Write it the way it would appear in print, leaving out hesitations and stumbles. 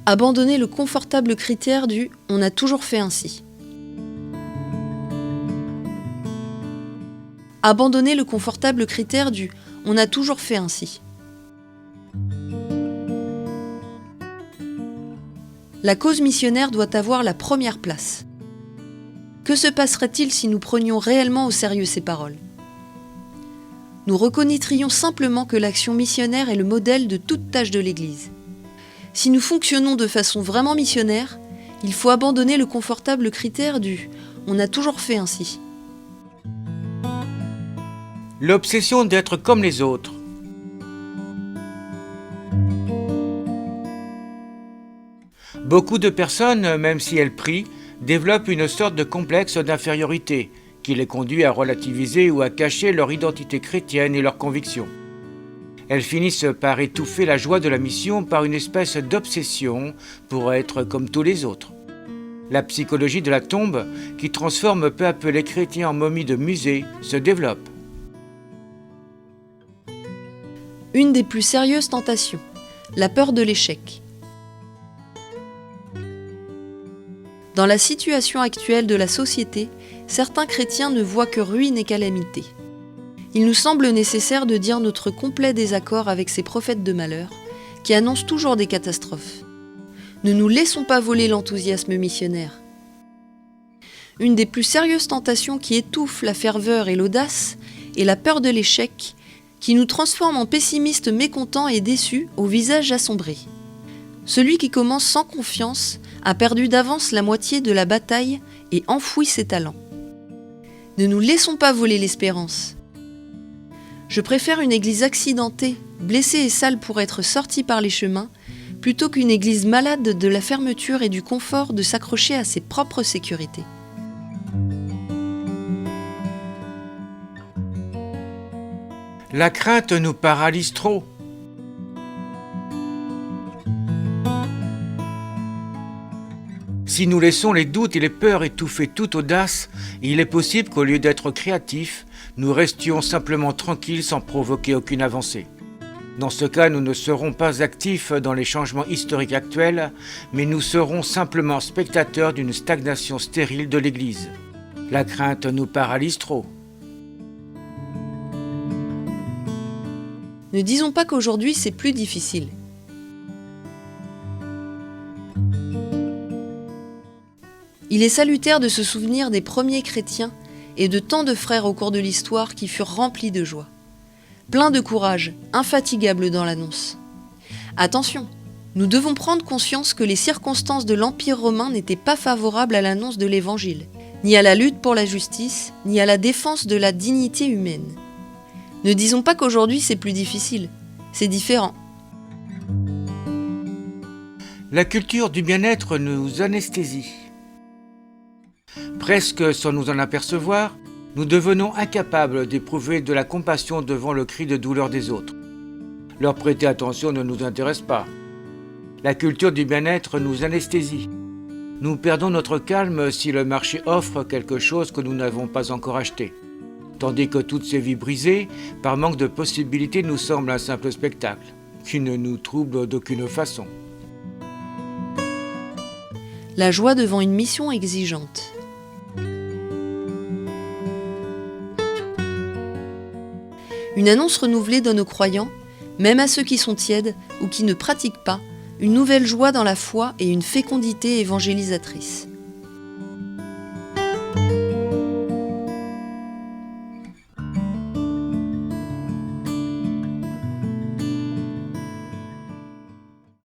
Abandonner le confortable critère du « on a toujours fait ainsi ». Abandonner le confortable critère du « on a toujours fait ainsi ». La cause missionnaire doit avoir la première place. Que se passerait-il si nous prenions réellement au sérieux ces paroles ? Nous reconnaîtrions simplement que l'action missionnaire est le modèle de toute tâche de l'Église. Si nous fonctionnons de façon vraiment missionnaire, il faut abandonner le confortable critère du « on a toujours fait ainsi ». L'obsession d'être comme les autres. Beaucoup de personnes, même si elles prient, développent une sorte de complexe d'infériorité qui les conduit à relativiser ou à cacher leur identité chrétienne et leurs convictions. Elles finissent par étouffer la joie de la mission par une espèce d'obsession pour être comme tous les autres. La psychologie de la tombe, qui transforme peu à peu les chrétiens en momies de musée, se développe. Une des plus sérieuses tentations, la peur de l'échec. Dans la situation actuelle de la société, certains chrétiens ne voient que ruine et calamité. Il nous semble nécessaire de dire notre complet désaccord avec ces prophètes de malheur, qui annoncent toujours des catastrophes. Ne nous laissons pas voler l'enthousiasme missionnaire. Une des plus sérieuses tentations qui étouffe la ferveur et l'audace est la peur de l'échec, qui nous transforme en pessimistes mécontents et déçus, au visage assombré. Celui qui commence sans confiance a perdu d'avance la moitié de la bataille et enfouit ses talents. Ne nous laissons pas voler l'espérance. Je préfère une église accidentée, blessée et sale pour être sortie par les chemins, plutôt qu'une église malade de la fermeture et du confort de s'accrocher à ses propres sécurités. La crainte nous paralyse trop. Si nous laissons les doutes et les peurs étouffer toute audace, il est possible qu'au lieu d'être créatifs, nous restions simplement tranquilles sans provoquer aucune avancée. Dans ce cas, nous ne serons pas actifs dans les changements historiques actuels, mais nous serons simplement spectateurs d'une stagnation stérile de l'Église. La crainte nous paralyse trop. Ne disons pas qu'aujourd'hui c'est plus difficile. Il est salutaire de se souvenir des premiers chrétiens et de tant de frères au cours de l'histoire qui furent remplis de joie, pleins de courage, infatigables dans l'annonce. Attention, nous devons prendre conscience que les circonstances de l'Empire romain n'étaient pas favorables à l'annonce de l'Évangile, ni à la lutte pour la justice, ni à la défense de la dignité humaine. Ne disons pas qu'aujourd'hui c'est plus difficile, c'est différent. La culture du bien-être nous anesthésie. Presque sans nous en apercevoir, nous devenons incapables d'éprouver de la compassion devant le cri de douleur des autres. Leur prêter attention ne nous intéresse pas. La culture du bien-être nous anesthésie. Nous perdons notre calme si le marché offre quelque chose que nous n'avons pas encore acheté. Tandis que toutes ces vies brisées, par manque de possibilités, nous semblent un simple spectacle, qui ne nous trouble d'aucune façon. La joie devant une mission exigeante. Une annonce renouvelée donne aux croyants, même à ceux qui sont tièdes ou qui ne pratiquent pas, une nouvelle joie dans la foi et une fécondité évangélisatrice.